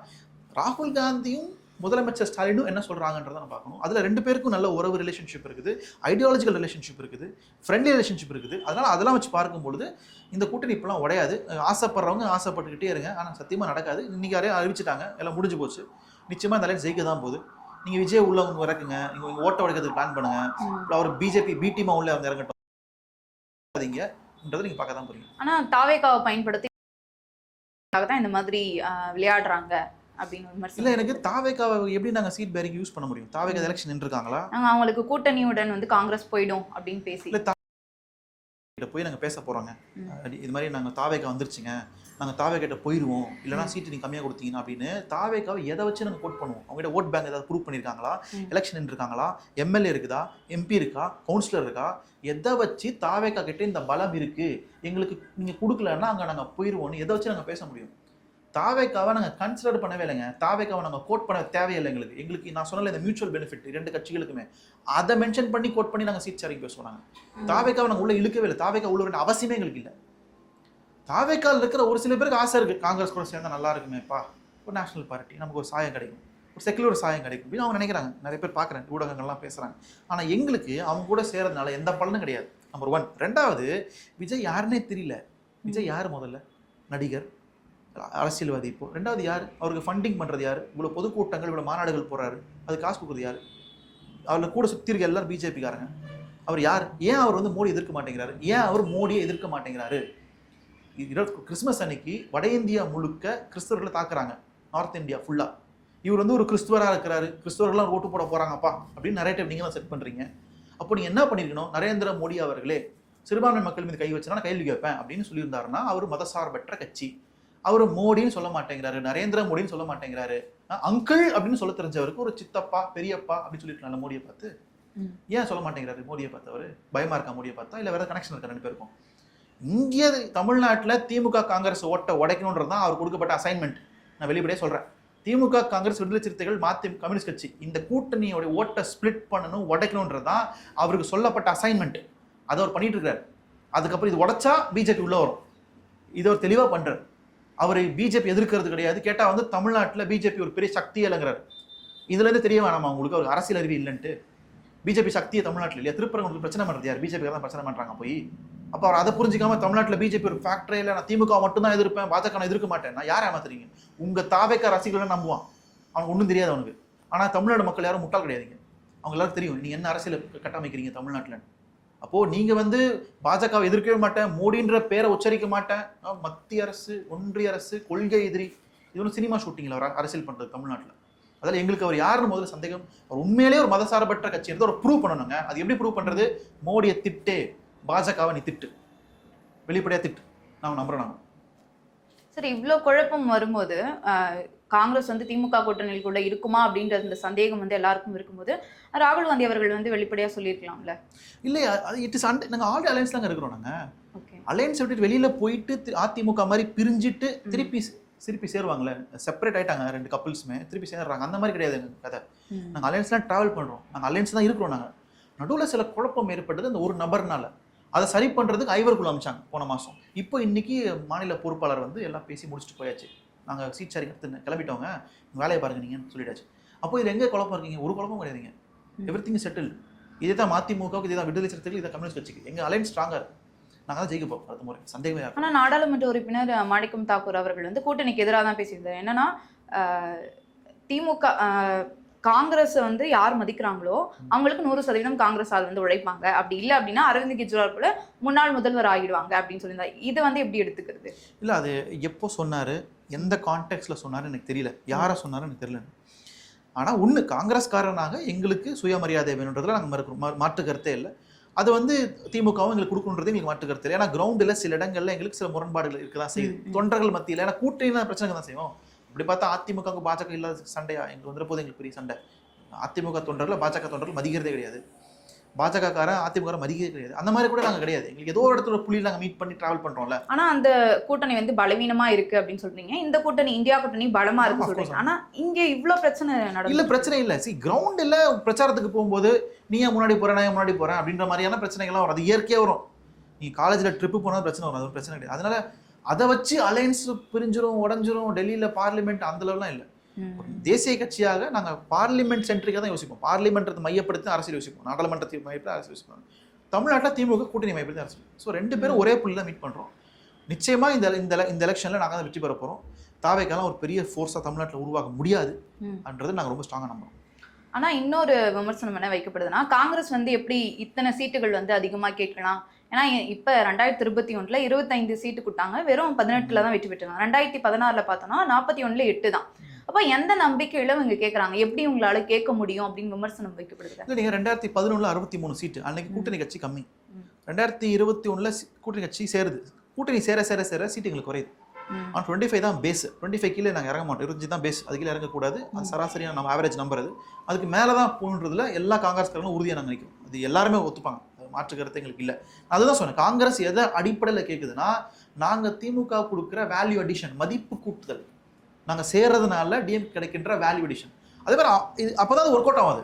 ராகுல் காந்தியும் முதலமைச்சர் ஸ்டாலினும் என்ன சொல்றாங்கன்றதை நம்ம பார்க்கணும். அதுல 2 பேருக்கும் நல்ல உறவு ரிலேஷன்ஷிப் இருக்குது, ஐடியாலஜிக்கல் ரிலேஷன்ஷிப் இருக்குது, ஃப்ரெண்ட்லி ரிலேஷன்ஷிப் இருக்குது. அதனால அதெல்லாம் வச்சு பார்க்கும்பொழுது இந்த கூட்டணி இப்பெல்லாம் உடையாது. ஆசைப்படுறவங்க ஆசைப்பட்டுக்கிட்டே இருங்க, ஆனால் சத்தியமா நடக்காது. இன்னைக்கு யாரையும் அறிவிச்சிட்டாங்க, எல்லாம் முடிஞ்சு போச்சு. நிச்சயமா இந்த அலையன்ஸ் ஜெயிக்க தான் போகுது. நீங்க விஜய் உள்ள வந்து இறக்குங்க, நீங்க ஓட்ட உடைக்கிறதுக்கு பிளான் பண்ணுங்க, அவர் பிஜேபி பி டீமா உள்ள வந்து இறங்கட்டும், நீங்க பார்க்க தான் போறீங்க. ஆனா தாவேகாவை பயன்படுத்தி தான் இந்த மாதிரி விளையாடுறாங்க அப்படின்னு இல்ல. எனக்கு தாவேகாவை எப்படி நாங்க சீட் பேரிங் யூஸ் பண்ண முடியும்? தாவேகா எலெக்ஷன் நின்றுருக்காங்களா? நாங்க அவங்களுக்கு கூட்டணியுடன் வந்து காங்கிரஸ் போயிடும் அப்படின்னு பேசி போய் நாங்க பேச போறோங்க, இது மாதிரி நாங்க தாவேகா வந்துருச்சுங்க, நாங்க தாவேகிட்ட போயிடுவோம், இல்லைனா சீட்டு நீங்க கம்மியா கொடுத்தீங்கன்னா அப்படின்னு தாவேகாவை எதை வச்சு நாங்க கோட் பண்ணுவோம்? அவங்ககிட்ட ஓட் பேங்க் ஏதாவது ப்ரூவ் பண்ணியிருக்காங்களா? எலெக்ஷன் நின்றுருக்காங்களா? எம்எல்ஏ இருக்குதா? எம்பி இருக்கா? கவுன்சிலர் இருக்கா? எதை வச்சு தாவேகா கிட்ட இந்த பலம் இருக்கு, எங்களுக்கு நீங்க கொடுக்கலன்னா அங்க நாங்க போயிடுவோம்னு எதை வச்சு நாங்க பேச முடியும்? தாவேகாவை நாங்கள் கன்சிடர் பண்ணவே இல்லைங்க. தாவேகாவை நாங்கள் கோட் பண்ண தேவையில்லை. எங்களுக்கு நான் சொன்னல இந்த மியூச்சுவல் பெனிஃபிட் 2 கட்சிகளுக்குமே அதை மென்ஷன் பண்ணி கோட் பண்ணி நாங்கள் சீட் ஷேரிங் பேசுவோம். தாவேகாவை நாங்கள் உள்ள இழுக்கவே இல்லை. தாவேகா உள்ள வேண்டிய அவசியமே எங்களுக்கு இல்லை. தாவேகாவில் இருக்கிற ஒரு சில பேருக்கு ஆசை இருக்கு, காங்கிரஸ் கூட சேர்ந்தா நல்லா இருக்குமேப்பா, ஒரு நேஷனல் பார்ட்டி, நமக்கு ஒரு சாயம் கிடைக்கும், ஒரு செக்குலர் சாயம் கிடைக்கும் அப்படின்னு அவங்க நினைக்கிறாங்க. நிறைய பேர் பார்க்குறேன், ஊடகங்கள்லாம் பேசுகிறாங்க. ஆனால் எங்களுக்கு அவங்க கூட சேர்றதுனால எந்த பலனும் கிடையாது. நம்பர் 1. 2வது, விஜய் யாருன்னே தெரியல. விஜய் யார்? முதல்ல நடிகர், அரசியல்வாதி. இப்போ 2வது யார்? அவருக்கு ஃபண்டிங் பண்ணுறது யார்? இவ்வளோ பொதுக்கூட்டங்கள், இவ்வளோ மாநாடுகள் போகிறாரு, அது காசு கொடுக்குறது யார்? அவரில் கூட சுற்றி இருக்க எல்லாரும் பிஜேபிக்காரங்க. அவர் யார்? ஏன் அவர் வந்து மோடி எதிர்க்க மாட்டேங்கிறாரு? ஏன் அவர் மோடியை எதிர்க்க மாட்டேங்கிறாரு? கிறிஸ்துமஸ் அன்னைக்கு வட இந்தியா முழுக்க கிறிஸ்தவர்களை தாக்குறாங்க, நார்த் இந்தியா ஃபுல்லா. இவர் வந்து ஒரு கிறிஸ்துவராக இருக்கிறாரு, கிறிஸ்தவர்கள்லாம் ஓட்டு போட போறாங்கப்பா அப்படின்னு நிறைய டைம் நீங்க செட் பண்றீங்க. அப்போ நீங்க என்ன பண்ணிருக்கணும்? நரேந்திர மோடி அவர்களே சிறுபான்மை மக்கள் மீது கை வச்சுனா கையில் கேட்பேன் அப்படின்னு சொல்லியிருந்தாருன்னா அவர் மதசார்பற்ற கட்சி. அவர் மோடின்னு சொல்ல மாட்டேங்கிறாரு, நரேந்திர மோடின்னு சொல்ல மாட்டேங்கிறாரு. அங்கிள் அப்படின்னு சொல்ல தெரிஞ்சவருக்கு ஒரு சித்தப்பா பெரியப்பா அப்படின்னு சொல்லிருக்கலாம்ல மோடியை பார்த்து. ஏன் சொல்ல மாட்டேங்கிறாரு மோடியை பார்த்து? அவர் பயமா இருக்கா மோடியை பார்த்தா, இல்லை வேற கனெக்ஷன் இருக்கா 2 பேருக்கும்? இங்கே தமிழ்நாட்டில் திமுக காங்கிரஸ் ஓட்ட உடைக்கணுன்றது தான் அவர் கொடுக்கப்பட்ட அசைன்மெண்ட். நான் வெளிப்படையே சொல்றேன். திமுக காங்கிரஸ் விடுதலை சிறுத்தைகள் கம்யூனிஸ்ட் கட்சி இந்த கூட்டணியோட ஓட்டை ஸ்பிளிட் பண்ணணும், உடைக்கணுன்றது தான் அவருக்கு சொல்லப்பட்ட அசைன்மெண்ட். அதை அவர் பண்ணிட்டு இருக்காரு. அதுக்கப்புறம் இது உடைச்சா பிஜேபி உள்ள வரும், இதை அவர் தெளிவாக பண்றாரு. அவர் பிஜேபி எதிர்க்கிறது கிடையாது. கேட்டா வந்து தமிழ்நாட்டில் பிஜேபி ஒரு பெரிய சக்தியே இல்லைங்கிறாரு. இதுல இருந்து தெரிய வேணாமா உங்களுக்கு ஒரு அரசியல் அறிவு இல்லைன்ட்டு? பிஜேபி சக்தியை தமிழ்நாட்டில் இல்லையா? திருப்பரங்குன்றத்தில் பிரச்சனை பண்றது யார்? பிஜேபி தான் பிரச்சனை பண்றாங்க. போய் அப்போ அவர் அதை புரிஞ்சிக்காம தமிழ்நாட்டில் பிஜேபி ஒரு ஃபேக்டரியில் நான் திமுக மட்டும்தான் எதிர்ப்பேன், பாஜக நான் எதிர்க்க மாட்டேன். நான் யாரை ஏமாத்துறீங்க? உங்கள் தாவேக்கா ரசிகர்களை நம்புவான், அவனுக்கு ஒன்றும் தெரியாது அவனுக்கு. ஆனால் தமிழ்நாடு மக்கள் யாரும் முட்டாள் கிடையாதுங்க, அவங்க எல்லாரும் தெரியும் நீங்கள் என்ன அரசியல் கட்டமைக்கிறீங்க தமிழ்நாட்டில். அப்போது நீங்கள் வந்து பாஜகவை எதிர்க்கவே மாட்டேன், மோடின்ற பேரை உச்சரிக்க மாட்டேன், மத்திய அரசு ஒன்றிய அரசு கொள்கை எதிரி, இது ஒன்று சினிமா ஷூட்டிங்கில் அவர் அரசியல் பண்ணுறது தமிழ்நாட்டில். அதில் எங்களுக்கு அவர் யாருன்னு முதல்ல சந்தேகம். அவர் உண்மையிலேயே ஒரு மதசார்பற்ற கட்சி எடுத்து ஒரு ப்ரூவ் பண்ணணுங்க. அது எப்படி ப்ரூவ் பண்ணுறது? மோடியை திட்டு, பாஜகவை நீ திட்டு, வெளிப்படையாக திட்டு, நான் நம்புறேன். நாங்கள் சரி, இவ்வளோ குழப்பம் வரும்போது காங்கிரஸ் வந்து திமுக கூட்டணிக்குள்ள இருக்குமா அப்படின்ற இந்த சந்தேகம் வந்து எல்லாருக்கும் இருக்கும்போது ராகுல் காந்தி அவர்கள் வந்து வெளிப்படையாக சொல்லியிருக்கலாம்ல. இல்லையா, அது இட் இஸ் நாங்கள் ஆல்ரெடி அலையன்ஸ் தாங்க இருக்கிறோம். நாங்கள் ஓகே, அலையன்ஸ் விட்டுட்டு வெளியில் போயிட்டு அதிமுக மாதிரி பிரிஞ்சுட்டு திருப்பி சேருவாங்களே, செப்பரேட் ஆகிட்டாங்க ரெண்டு கப்பிள்ஸுமே, திருப்பி சேர்றாங்க. அந்த மாதிரி கிடையாது எங்கள் கதை. நாங்கள் அலையன்ஸ்லாம் ட்ராவல் பண்ணுறோம், நாங்கள் அலையன்ஸ் தான் இருக்கிறோம். நாங்கள் நடுவில் சில குழப்பம் ஏற்பட்டது அந்த ஒரு நபர்னால. அதை சரி பண்ணுறதுக்கு ஐவருக்குள்ள அமைச்சாங்க போன மாதம். இப்போ இன்னைக்கு மாநில பொறுப்பாளர் வந்து எல்லாம் பேசி முடிச்சுட்டு போயாச்சு. நாங்கள் சீட் ஷேரிங் எடுத்து கிளம்பிட்டோங்க, வேலையை பாருங்க நீங்கன்னு சொல்லிட்டாச்சு. அப்போ இதில் எங்கே குழப்பம் இருக்கீங்க? ஒரு குழப்பம் கிடையாதுங்க, எவ்ரி திங் செட்டில். இதே தான் மதிமுகவுக்கு, இதே தான் விடுதலை சிறுத்தைகள், இதை கம்யூனிஸ்ட் கட்சிக்கு. எங்கள் அலையன்ஸ் ஸ்ட்ராங்காக இருக்குது, நாங்கள் தான் ஜெயிக்க போகிறோம் அடுத்த முறை, சந்தேகமே. ஆனால் நாடாளுமன்ற உறுப்பினர் மாணிக்கம் தாக்கூர் அவர்கள் வந்து கூட்டணிக்கு எதிராக தான் பேசியிருந்தார். என்னன்னா திமுக காங்கிரஸ் வந்து யார் மதிக்கிறாங்களோ அவங்களுக்கு 100% காங்கிரஸ் ஆள் வந்து உழைப்பாங்க, அப்படி இல்லை அப்படின்னா அரவிந்த் கெஜ்ரிவால் போல முன்னாள் முதல்வர் ஆகிடுவாங்க அப்படின்னு சொல்லியிருந்தார். இது வந்து எப்படி எடுத்துக்கிறது? இல்லை, அது எப்போ சொன்னார், எந்த கான்டெக்ட்ல சொன்னார் எனக்கு தெரியல, யாரை சொன்னார் எனக்கு தெரியல. ஆனால் ஒன்று, காங்கிரஸ்காரனாக எங்களுக்கு சுயமரியாதை வேணுன்றதுல நாங்கள் மாற்று கருத்தே இல்லை. அது வந்து திமுகவும் எங்களுக்கு கொடுக்கணுன்றது எங்களுக்கு மாற்று கருத்து இல்லை. ஏன்னா கிரவுண்டில் சில இடங்கள்ல எங்களுக்கு சில முரண்பாடுகள் இருக்க தான் செய்யுது தொண்டர்கள் மத்தியில். ஏன்னா கூட்டணி பிரச்சனை தான் செய்வோம். இப்படி பார்த்தா அதிமுக பாஜக இல்லாத சண்டையா எங்களுக்கு வந்துட போது எங்களுக்கு பெரிய சண்டை. அதிமுக தொண்டர்கள் பாஜக தொண்டர்கள் மதிக்கிறதே கிடையாது, பாஜகக்காரன் அதிமுக மதிக்கிறதே கிடையாது. அந்த மாதிரி கூட நாங்கள் கிடையாது. எங்களுக்கு ஏதோ ஒரு இடத்துல ஒரு புள்ளியில் நாங்கள் மீட் பண்ணி டிராவல் பண்ணுறோம்ல. ஆனால் அந்த கூட்டணி வந்து பலவீனமா இருக்கு அப்படின்னு சொல்றீங்க, இந்த கூட்டணி இந்தியா கூட்டணி பலமா இருக்கு சொல்றீங்க. ஆனால் இங்கே இவ்வளோ பிரச்சனை நடக்கும். இல்லை, பிரச்சனை இல்லை. கிரவுண்டில் பிரச்சாரத்துக்கு போகும்போது நீ ஏன் முன்னாடி போகிறேன், நான் முன்னாடி போகிறேன் அப்படின்ற மாதிரியான பிரச்சனைகள்லாம் வரும். அது இயற்கையாக வரும். நீ காலேஜில் ட்ரிப்பு போனால் பிரச்சனை வரும், அது ஒரு பிரச்சனை கிடையாது. அதனால அதை வச்சு அலையன்ஸ் பிரிஞ்சிரும் உடஞ்சிரும் டெல்லியில் பார்லிமெண்ட் அந்த அளவுலாம் இல்லை. தேசிய கட்சியாக நாங்கள் பார்லிமெண்ட் சென்ட்ரிக்காக தான் யோசிப்போம். பார்லிமெண்ட்டை மையப்படுத்தி அரசியல் யோசிப்போம், நாடாளுமன்றத்தை மையப்படுத்தி அரசியல் யோசிப்போம். தமிழ்நாட்டில் திமுக கூட்டணி மையப்படுத்தி அரசியல். ஸோ ரெண்டு பேரும் ஒரே புள்ளியில் மீட் பண்ணுறோம். நிச்சயமாக இந்த எலெக்ஷனில் நாங்கள் தான் வெற்றி பெற போகிறோம். தாவேக்கெல்லாம் ஒரு பெரிய ஃபோர்ஸாக தமிழ்நாட்டில் உருவாக்க முடியாது அப்படின்றது நாங்கள் ரொம்ப ஸ்ட்ராங்காக நம்புறோம். ஆனால் இன்னொரு விமர்சனம் என்ன வைக்கப்படுதுன்னா, காங்கிரஸ் வந்து எப்படி இத்தனை சீட்டுகள் வந்து அதிகமாக கேட்கலாம்? ஏன்னா இப்போ 2021 25 சீட்டு கொடுத்தாங்க, வெறும் 18 தான் வெற்றி பெற்றாங்க. 2016 பார்த்தோம்னா 41 8 தான். அப்போ எந்த நம்பிக்கையில இவங்க கேட்குறாங்க, எப்படி உங்களால கேட்க முடியும் அப்படின்னு விமர்சனம் வைக்கப்படுது. இல்லை, நீங்கள் 2011 63 சீட்டு, அன்னைக்கு கூட்டணி கட்சி கம்மி. 2021 கூட்டணி கட்சி சேருது, கூட்டணி சேர சேர சேர சீட்டுங்களுக்கு குறையுது. ஆனால் 25 தான் பேஸ், 25 கீழே நாங்கள் இறங்க மாட்டோம், 25 தான் பேஸ், அது கீழே இறங்கக்கூடாது. அது சராசரியாக நம்ம ஆவரேஜ் நம்பர். அதுக்கு மேலே தான் போகணுன்றதுல எல்லா காங்கிரஸ்காரங்களும் உறுதியாக நாங்கள் நினைக்கிறோம். அது எல்லாருமே ஒத்துப்பாங்க, மாற்று கருத்து எங்களுக்கு இல்லை. நான் அதுதான் சொன்னேன், காங்கிரஸ் எதை அடிப்படையில் கேட்குதுன்னா, நாங்கள் திமுக கொடுக்குற வேல்யூ அடிஷன், மதிப்பு கூட்டுதல், நாங்கள் சேர்றதுனால டிஎம் கிடைக்கின்ற வேல்யூ அடிஷன், அதே மாதிரி இது அப்போ தான் அது ஒர்க் அவுட் ஆகாது.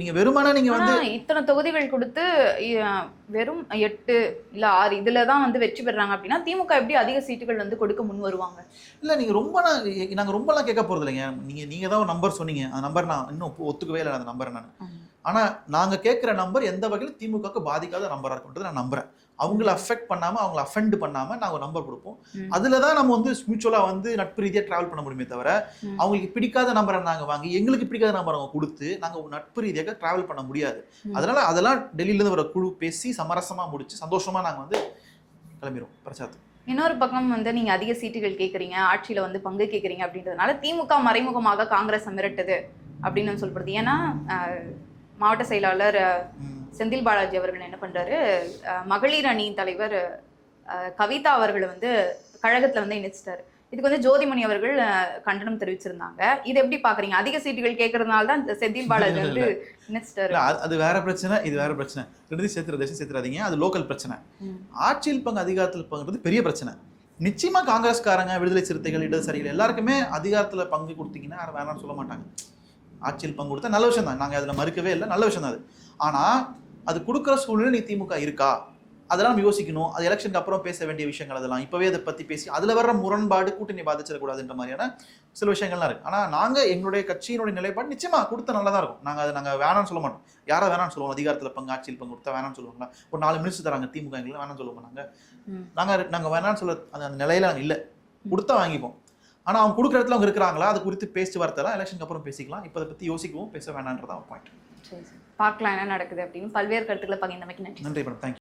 நீங்கள் வெறுமனே நீங்கள் வந்து இத்தனை தொகுதிகள் கொடுத்து வெறும் 8 இல்லை 6 இதில் தான் வந்து வெற்றி பெறாங்க அப்படின்னா திமுக எப்படி அதிக சீட்டுகள் வந்து கொடுக்க முன் வருவாங்க? இல்லை, நீங்கள் நாங்கள் ரொம்பலாம் கேட்க போகிறது இல்லைங்க. நீங்கள் தான் ஒரு நம்பர் சொன்னீங்க, அந்த நம்பர் நான் இன்னும் ஒத்துக்கவே இல்லை அந்த நம்பரை நான். ஆனால் நாங்கள் கேட்குற நம்பர் எந்த வகையில் திமுகவுக்கு பாதிக்காத நம்பராக இருக்குன்றது நான் நம்புறேன். அவங்கள அஃபெக்ட் பண்ணாமல், அவங்கள அஃபெண்ட் பண்ணாமல் நாங்கள் ஒரு நம்பர் கொடுப்போம். அதில் தான் நம்ம வந்து மியூச்சுவலாக வந்து நட்பு ரீதியாக ட்ராவல் பண்ண முடியுமே தவிர, அவங்களுக்கு பிடிக்காத நம்பரை நாங்கள் வாங்கி எங்களுக்கு பிடிக்காத நம்பரை அவங்க கொடுத்து நாங்கள் நட்பு ரீதியாக ட்ராவல் பண்ண முடியாது. அதனால அதெல்லாம் டெல்லியிலேருந்து வர குழு பேசி சமரசமாக முடிச்சு சந்தோஷமாக நாங்கள் வந்து கிளம்பிடுவோம் பிரச்சாரத்துக்கு. இன்னொரு பக்கம் வந்து நீங்க அதிக சீட்டுகள் கேட்குறீங்க, ஆட்சியில வந்து பங்கு கேட்குறீங்க அப்படின்றதுனால திமுக மறைமுகமாக காங்கிரஸ் மிரட்டுது அப்படின்னு சொல்லப்படுது. ஏன்னா மாவட்ட செயலாளர் செந்தில் பாலாஜி அவர்கள் என்ன பண்றாரு, மகளிர் அணி தலைவர் கவிதா அவர்களை வந்து கழகத்துல வந்து இணைச்சிட்டாரு. இதுக்கு வந்து ஜோதிமணி அவர்கள் கண்டனம் தெரிவிச்சிருந்தாங்க. இது எப்படி பாக்குறீங்க? அதிக சீட்டுகள் கேட்கறதுனால தான் செந்தில் பாலாஜி வந்து இணைச்சிட்டாரு. அது வேற பிரச்சனை, இது வேற பிரச்சனை. ரெண்டு சேர்த்துறாதீங்க, அது லோக்கல் பிரச்சனை. ஆட்சியில் பங்கு அதிகாரத்தில் பங்குறது பெரிய பிரச்சனை. நிச்சயமா காங்கிரஸ்காரங்க, விடுதலை சிறுத்தைகள், இடதுசாரிகள் எல்லாருக்குமே அதிகாரத்துல பங்கு கொடுத்தீங்கன்னா யாரும் வேணாம்னு சொல்ல மாட்டாங்க. ஆட்சியில் பங்கு கொடுத்தா நல்ல விஷயம் தான், நாங்கள் அதில் மறுக்கவே இல்லை, நல்ல விஷயம் தான் அது. ஆனால் அது கொடுக்குற சூழ்நிலை நீ திமுக இருக்கா? அதெல்லாம் நம்ம யோசிக்கணும். அது எலெக்ஷனுக்கு அப்புறம் பேச வேண்டிய விஷயங்கள் அதெல்லாம். இப்போவே அதை பற்றி பேசி அதில் வர்ற முரண்பாடு கூட்டணி பாதிச்சிடக்கூடாதுன்ற மாதிரியான சில விஷயங்கள்லாம் இருக்குது. ஆனால் நாங்கள் எங்களுடைய கட்சியினுடைய நிலைப்பாடு நிச்சயமாக கொடுத்தா நல்லா தான் இருக்கும். நாங்கள் வேணாம்னு சொல்ல மாட்டோம். யாரை வேணாம்னு சொல்லுவோம்? அதிகாரத்தில் பங்கு, ஆட்சியில் பங்கு கொடுத்தா வேணாம்னு சொல்லுவாங்களா? ஒரு 4 மினிஸ்டர் தராங்க திமுக, எங்களை வேணாம்னு சொல்லுவோம். நாங்கள் வேணாம்னு சொல்ல அந்த நிலையில் நாங்கள் இல்லை. கொடுத்தா வாங்கிப்போம். ஆனால் அவங்க கொடுக்குற இடத்துல அவங்க இருக்கிறாங்களா, அது குறித்து பேச்சு வார்த்தைலாம் எலெக்ஷனுக்கு அப்புறம் பேசிக்கலாம். இப்போ அதை பற்றி யோசிக்கவும் பேச வேணான்றதான் ஒரு பாயிண்ட். சரி, பார்க்கலாம் என்ன நடக்குது அப்படின்னு. பல்வேறு கருத்துக்களை பகிர்ந்தமைக்கு நன்றி. நன்றி மேடம், தேங்க்யூ.